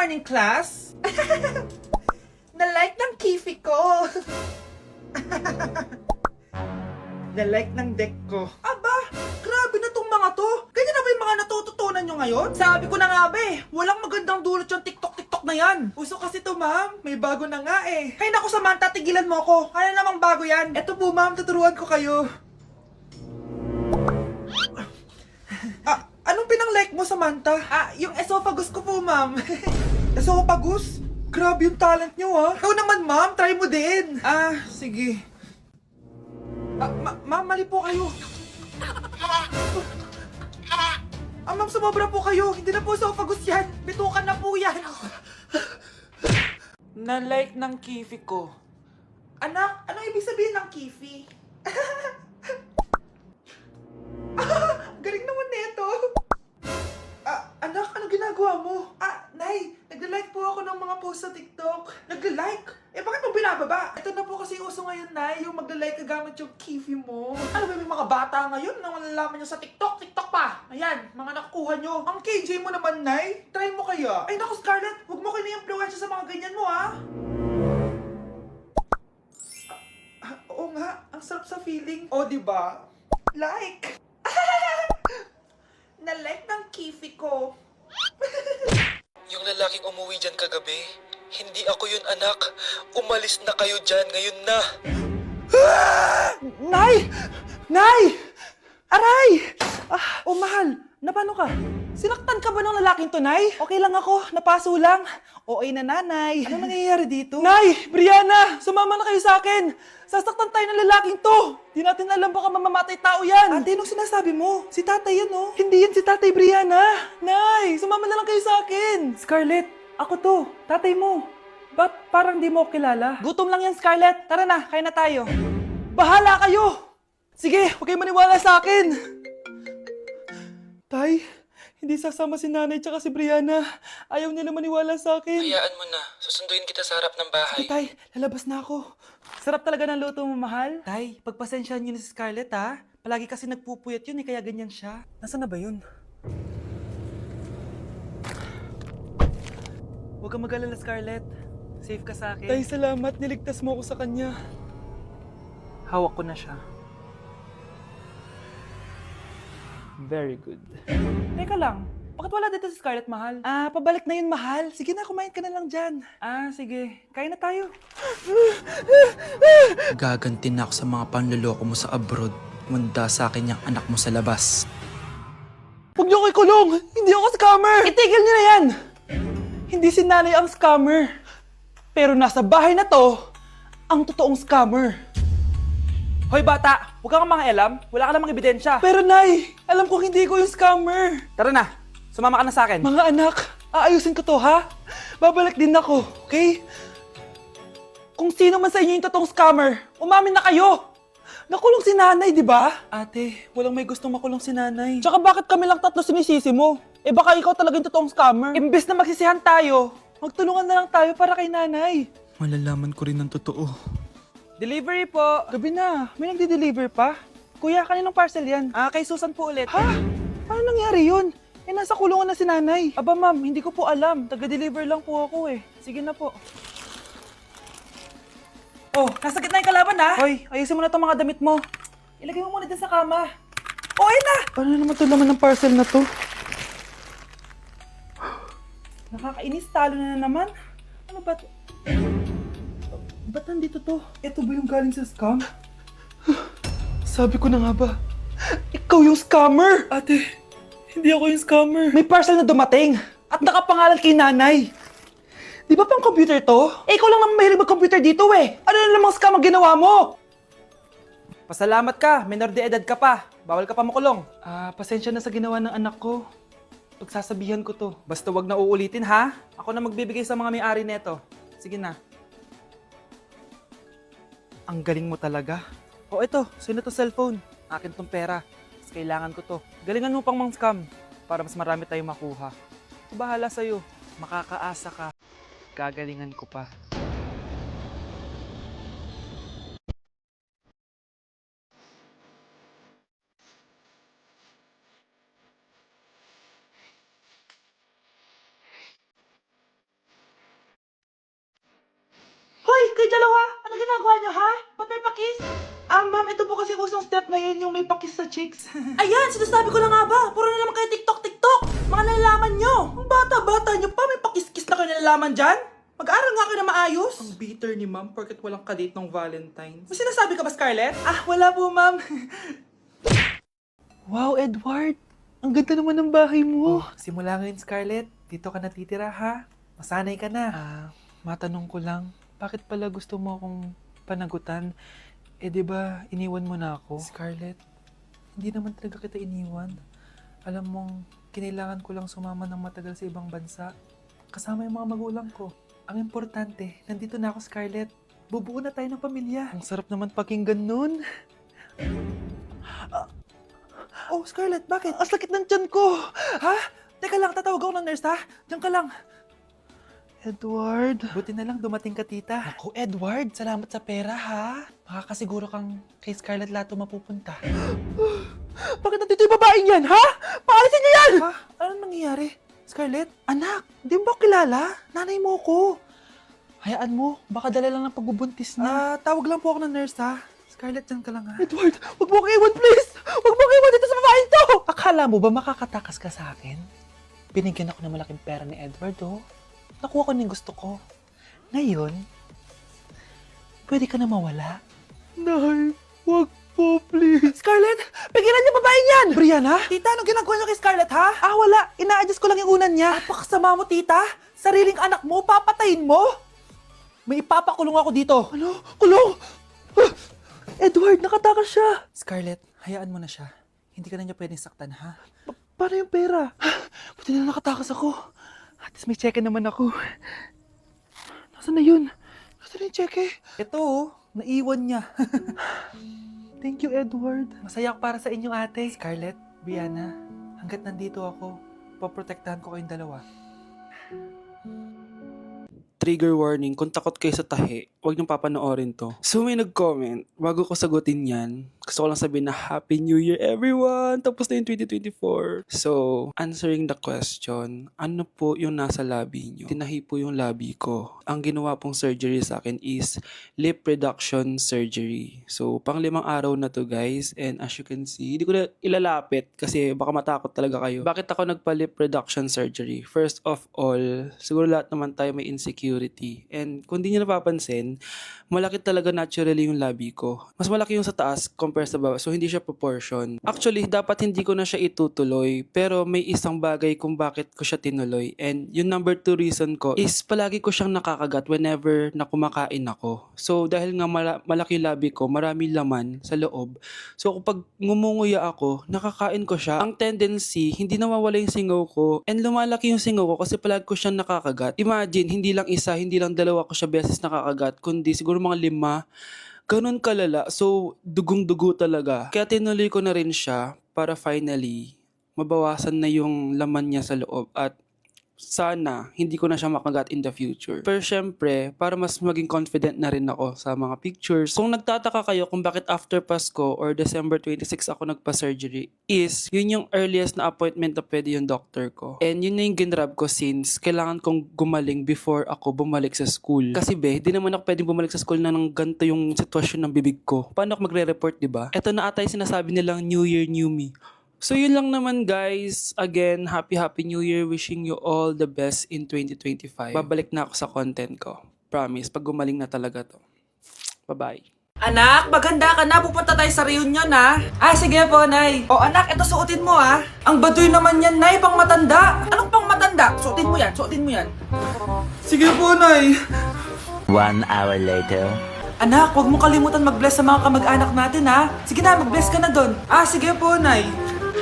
morning, class! Na-like ng kifi ko! Na-like ng deck ko. Aba! Grabe na tong mga to! Ganyan na ba yung mga natututunan nyo ngayon? Sabi ko na nga ba eh, walang magandang dulot yung TikTok na yan. Uso kasi to, ma'am. May bago na nga eh. Hay naku, Samantha, tigilan mo ako. Ano namang bago yan? Eto po, ma'am, tuturuan ko kayo. Anong pinang-like mo, Samantha? Yung esophagus ko po, ma'am. Esophagus? Grabe yung talent nyo, ha? Ikaw naman, ma'am. Try mo din. Sige. Ma'am, mali po kayo. Ma'am, sumobra po kayo. Hindi na po esophagus yan. Bitukan na po yan. Na-like ng kifi ko. Anak, anong ibig sabihin ng kifi? Galing naman nito. Anak, ano ginagawa mo? Nay, nagla-like po ako ng mga post sa TikTok. Nagla-like? Bakit mo binababa? Ito na po kasi uso ngayon, Nay, yung magla-like ka gamit yung kifi mo. Ano ba yung mga bata ngayon na malalaman nyo sa TikTok? TikTok pa! Ayan, mga nakukuha nyo. Ang KJ mo naman, Nay. Try mo kaya. Ay naku, Scarlett, huwag mo kini-influensya sa mga ganyan mo, ha? Oo nga, ang sarap sa feeling. O, diba? Like! Na-like ng kifi ko. Yung lalaking umuwi dyan kagabi, hindi ako yun, anak. Umalis na kayo dyan ngayon na. Nay! Nay! Aray! Mahal. Napano ka? Sinaktan ka ba ng lalaking to, Nay? Okay lang ako. Napaso lang. OA na nanay. Ano nangyayari dito? Nay! Brianna! Sumama na kayo sa akin! Sasaktan tayo ng lalaking to! Di natin alam baka mamamatay tao yan! Ate, anong sinasabi mo? Si tatay yan, oh. Hindi yan si tatay, Brianna! Nay! Sumama na lang kayo sa akin! Scarlett, ako to. Tatay mo. Ba't parang di mo ako kilala? Gutom lang yan, Scarlett. Tara na, kain na tayo. Bahala kayo! Sige, huwag kayo maniwala sa akin! Tay, hindi sasama si nanay tsaka si Brianna. Ayaw nila maniwala sa akin. Hayaan mo na. Susunduin kita sa harap ng bahay. Sige, Tay, lalabas na ako. Sarap talaga ng luto mo, mahal. Tay, pagpasensyahan niyo na si Scarlett, ha? Palagi kasi nagpupuyat yun, kaya ganyan siya. Nasaan na ba yun? Huwag kang mag-alala, Scarlett. Safe ka sa akin. Tay, salamat. Niligtas mo ako sa kanya. Hawak ko na siya. Very good. Teka lang, bakit wala dito si Scarlett, mahal? Pabalik na yun, mahal. Sige na, kumain ka na lang dyan. Sige. Kain na tayo. Gaganti na ako sa mga panluloko mo sa abroad. Manda sa akin yung anak mo sa labas. Huwag niyo ko ikulong! Hindi ako scammer! Itigil niyo na yan! Hindi si nanay ang scammer. Pero nasa bahay na to, ang totoong scammer. Hoy bata, huwag kang mangialam. Wala ka namang ebidensya. Pero nay, alam ko hindi ko yung scammer. Tara na, sumama ka na sa akin. Mga anak, aayusin ko to, ha? Babalik din ako, okay? Kung sino man sa inyo yung totoong scammer, umamin na kayo! Nakulong si nanay, di ba? Ate, walang may gustong makulong si nanay. Tsaka bakit kami lang tatlo sinisisi mo? Baka ikaw talaga yung totoong scammer. Imbes na magsisihan tayo, magtulungan na lang tayo para kay nanay. Malalaman ko rin ng totoo. Delivery po. Gabi na. May nagde-deliver pa? Kuya, kaninong parcel yan? Kay Susan po ulit. Ha? Paano nangyari yun? Nasa kulungan na si nanay. Aba ma'am, hindi ko po alam. Taga-deliver lang po ako eh. Sige na po. Oh, nasa gitna yung kalaban ha? Hoy, ayusin mo na itong mga damit mo. Ilagay mo muna dyan sa kama. Ayun na! Paano naman ito laman ng parcel na to? Nakakainis, talo na naman. Ano ba ito? Ba't nandito to? Ito ba yung galing sa scam? Sabi ko na nga ba, ikaw yung scammer! Ate, hindi ako yung scammer. May parcel na dumating at nakapangalan kay nanay. Di ba pang computer to? Ikaw lang naman mahilig mag-computer dito eh. Ano na namang scam ang ginawa mo? Pasalamat ka, minor de edad ka pa. Bawal ka pa makulong. Pasensya na sa ginawa ng anak ko. Pagsasabihan ko to. Basta wag na uulitin ha. Ako na magbibigay sa mga may-ari neto. Sige na. Ang galing mo talaga. Ito, sino to cellphone? Akin tong pera. Mas kailangan ko to. Galingan mo pang mang scam para mas marami tayong makuha. Bahala sa'yo. Makakaasa ka. Gagalingan ko pa. ginagawa niyo, ha? Ba't may pakis? Ma'am, ito po kasi usong step ngayon yung may pakis sa chicks. Ayan, sinasabi ko na nga ba? Puro na naman kayo TikTok. Mga nalalaman nyo. Ang bata-bata niyo pa, may pakis-kis na kayo nalalaman dyan? Mag-aral nga kayo na maayos. Ang bitter ni ma'am, porket walang kadate ng Valentine's. May sinasabi ka ba, Scarlett? Wala po, ma'am. Wow, Edward. Ang ganda naman ng bahay mo. Simula ngayon, Scarlett. Dito ka natitira, ha? Masanay ka na. Matanong ko lang, bakit pala gusto mo akong panagutan? Di ba, iniwan mo na ako? Scarlett, hindi naman talaga kita iniwan. Alam mong, kinailangan ko lang sumama ng matagal sa ibang bansa. Kasama yung mga magulang ko. Ang importante, nandito na ako, Scarlett. Bubuo na tayo ng pamilya. Ang sarap naman pakinggan nun. Oh, Scarlett, bakit? Ang sakit ng tiyan ko. Ha? Teka lang, tatawag ako ng nurse, ha? Diyan ka lang. Edward. Buti na lang dumating ka, tita. Ako, Edward, salamat sa pera, ha? Makakasiguro kang kay Scarlett Lato mapupunta. Bakit nandito yung babaeng yan, ha? Paalisin niyo yan! Ha? Anong nangyayari? Scarlett? Anak, di mo ba kilala? Nanay mo ko. Hayaan mo, baka dala lang ng pagbubuntis niya. Tawag lang po ako ng nurse, ha? Scarlett, dyan ka lang, ha? Edward, wag mo kang iwan, please! Wag mo kang iwan dito sa babaeng to! Akala mo ba makakatakas ka sa akin? Binigyan ako ng malaking pera ni Edward, oh. Nakuha ko ng gusto ko. Ngayon, pwede ka na mawala. Nay, wag po, please. Scarlett, pigilan niyo babaeng yan! Brianna? Tita, anong ginagawa niyo kay Scarlett, ha? Wala. Ina-adjust ko lang yung unan niya. Napakasama mo, tita. Sariling anak mo, papatayin mo? May ipapakulong ako dito. Ano? Kulong? Edward, nakatakas siya. Scarlett, hayaan mo na siya. Hindi ka na niya pwedeng saktan, ha? Paano yung pera? Buti na nakatakas ako. At least may cheque naman ako. Nasaan na yun? Nasaan na yung cheque? Ito, naiwan niya. Thank you, Edward. Masaya ako para sa inyo, ate. Scarlett, Brianna, hanggat nandito ako, poprotektahan ko kayong dalawa. Trigger warning, kung takot kayo sa tahi, huwag niyong papanoorin to. So may nag-comment, bago ko sagutin yan, gusto ko lang sabihin na Happy New Year everyone! Tapos na yung 2024. So, answering the question, ano po yung nasa labi niyo? Tinahi po yung labi ko. Ang ginawa pong surgery sa akin is lip reduction surgery. So, pang 5 araw na to guys, and as you can see, hindi ko na ilalapit kasi baka matakot talaga kayo. Bakit ako nagpa-lip reduction surgery? First of all, siguro lahat naman tayo may insecurity. And kung di nyo napapansin, malaki talaga naturally yung labi ko. Mas malaki yung sa taas compare sa baba. So, hindi siya proportion. Actually, dapat hindi ko na siya itutuloy. Pero may isang bagay kung bakit ko siya tinuloy. And yung number 2 reason ko is palagi ko siyang nakakagat whenever na kumakain ako. So, dahil nga malaki yung labi ko, marami laman sa loob. So, kapag ngumunguya ako, nakakain ko siya. Ang tendency, hindi nawawala yung singaw ko. And lumalaki yung singaw ko kasi palagi ko siyang nakakagat. Imagine, hindi lang isa, hindi lang dalawa ko siya beses nakakagat, kundi siguro mga 5. Ganun kalala. So, dugong-dugo talaga. Kaya tinuloy ko na rin siya para finally mabawasan na yung laman niya sa loob at sana hindi ko na siya makagat in the future. Pero syempre, para mas maging confident na rin ako sa mga pictures. Kung nagtataka kayo kung bakit after Pasko or December 26 ako nagpa-surgery, is yun yung earliest na appointment na pwede yung doctor ko. And yun na yung ginrab ko since kailangan kong gumaling before ako bumalik sa school. Kasi di naman ako pwedeng bumalik sa school na nang ganito yung sitwasyon ng bibig ko. Paano ako magre-report, diba? Ito na ata yung sinasabi nilang New Year, New Me. So yun lang naman guys. Again, Happy New Year. Wishing you all the best in 2025. Babalik na ako sa content ko. Promise, pag gumaling na talaga to. Bye-bye. Anak, maganda ka na. Pupunta tayo sa reunion, ha? Sige po, Nay. Anak, ito suotin mo, ha? Ang baduy naman yan, Nay. Pang matanda. Anong pang matanda? Suotin mo yan, suotin mo yan. Sige po, Nay. 1 hour later. Anak, huwag mo kalimutan mag-bless sa mga kamag-anak natin, ha? Sige na, mag-bless ka na doon. Sige po, Nay.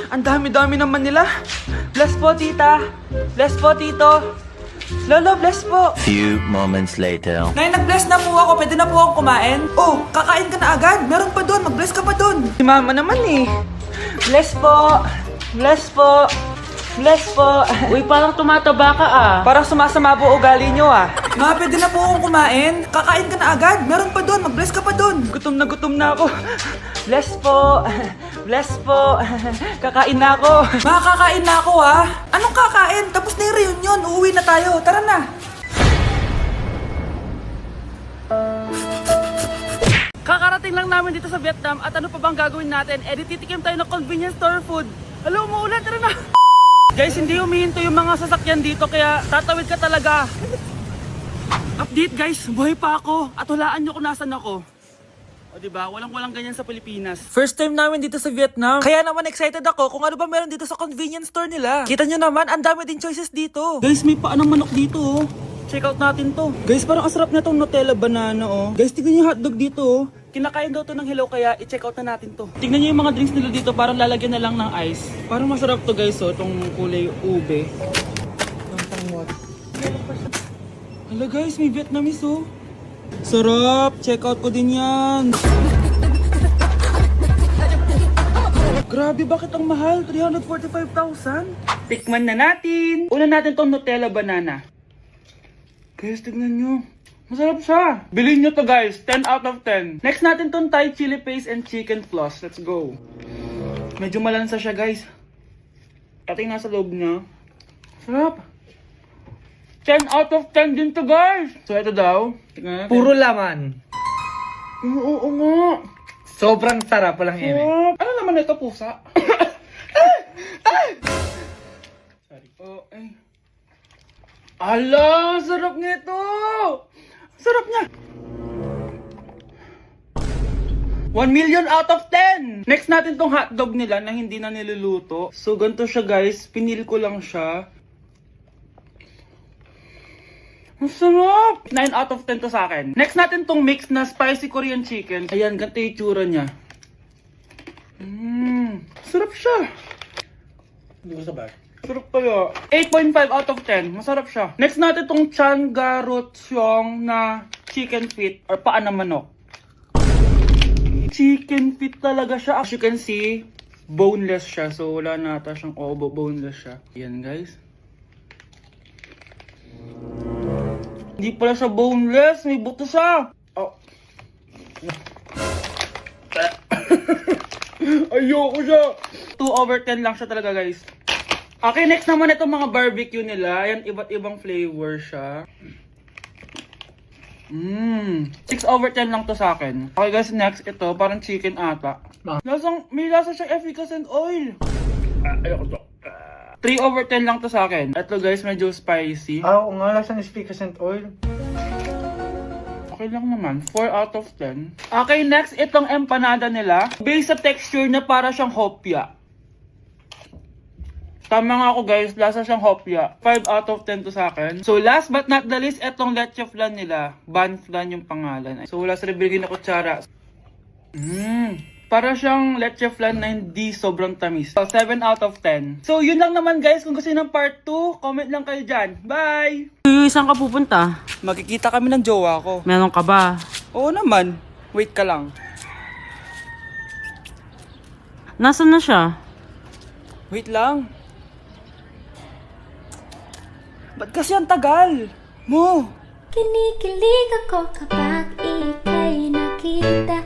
Ang dami-dami naman nila. Bless po, tita. Bless po, tito. Lolo, bless po. Few moments later. Nay, nag-bless na po ako. Pwede na po akong kumain. Kakain ka na agad. Meron pa doon. Mag-bless ka pa doon. Si Mama naman eh. Bless po. Bless po. Bless po. Uy, parang tumataba ka Parang sumasama po ugali nyo, Ma, pwede na po akong kumain. Kakain ka na agad. Meron pa doon. Mag-bless ka pa doon. Gutom na ako. Bless po. Bless po. Kakain na ako. Ma, kakain na ako, Anong kakain? Tapos na yung reunion. Uuwi na tayo. Tara na. Kakarating lang namin dito sa Vietnam at ano pa bang gagawin natin? Eh, di titikim tayo ng convenience store food. Hello, umuulan, tara na! Guys, hindi humihinto yung mga sasakyan dito kaya tatawid ka talaga. Update guys, buhay pa ako at hulaan nyo kung nasan ako. O diba, walang ganyan sa Pilipinas. First time namin dito sa Vietnam. Kaya naman excited ako kung ano ba meron dito sa convenience store nila. Kita nyo naman, ang dami din choices dito. Guys, may paanong manok dito oh. Check out natin to. Guys, parang asarap na tong Nutella banana oh. Guys, tignan yung hotdog dito oh. Kinakain daw to ng hello kaya i-check out na natin to. Tignan nyo yung mga drinks nila dito, parang lalagyan na lang ng ice. Parang masarap to guys oh, tong kulay ube. Hala guys, may Vietnamese oh. Sarap! Check out ko din yan! Grabe, bakit ang mahal? 345,000? Tikman na natin! Una natin tong Nutella banana. Guys, tignan nyo. Masarap siya! Bilhin nyo to guys, 10 out of 10. Next natin tong Thai chili paste and chicken floss. Let's go! Medyo malansa siya guys. Ito yung nasa loob niya. Sarap! 10 out of 10 din to guys! So ito daw. Tignan natin. Puro laman. Oo nga. Sobrang sarap, walang eme. Ano naman ito, pusa? Sorry. Oh, ay. Ala, sarap nito! Sarap niya! 1 million out of 10! Next natin tong hotdog nila na hindi na niluluto. So, ganito siya guys. Pinil ko lang siya. Ang sarap! 9 out of 10 to sa akin. Next natin tong mix na spicy Korean chicken. Ayan, ganito yung tsura niya. Sarap siya. Hindi ko sabay. Sarap kaya. 8.5 out of 10. Masarap siya. Next natin tong Chan Garotyong na chicken feet or paa ng manok. Chicken feet talaga siya. As you can see, boneless siya. So wala na ata siyang obo. Boneless siya. Ayan guys. Hindi pala siya boneless. May buto siya. Oh. Ayoko siya. 2 over 10 lang siya talaga guys. Okay, next naman itong mga barbecue nila. Ayan, iba't ibang flavor siya. 6 over 10 lang to sa akin. Okay guys, next ito. Parang chicken ata. May lasa siyang efficacent oil. Ayoko to. 3 over 10 lang to sa akin. Ito guys, medyo spicy. Oo nga, lasang efficacent oil. Okay lang naman. 4 out of 10. Okay, next, itong empanada nila. Based sa texture na para siyang hopya. Tama nga ako guys, lasa siyang hopya. 5 out of 10 to sa akin. So last but not the least, itong leche flan nila. Ban flan yung pangalan. So wala sa bibigyan na kutsara. Para siyang leche flan na hindi sobrang tamis. So 7 out of 10. So yun lang naman guys. Kung gusto ng part 2, comment lang kayo dyan. Bye! Saan ka pupunta? Magkikita kami ng jowa ko. Meron ka ba? Oo naman. Wait ka lang. Nasaan na siya? Wait lang. Ba't kasi ang tagal? Mo! Kinikilig ako kapag ika'y nakita.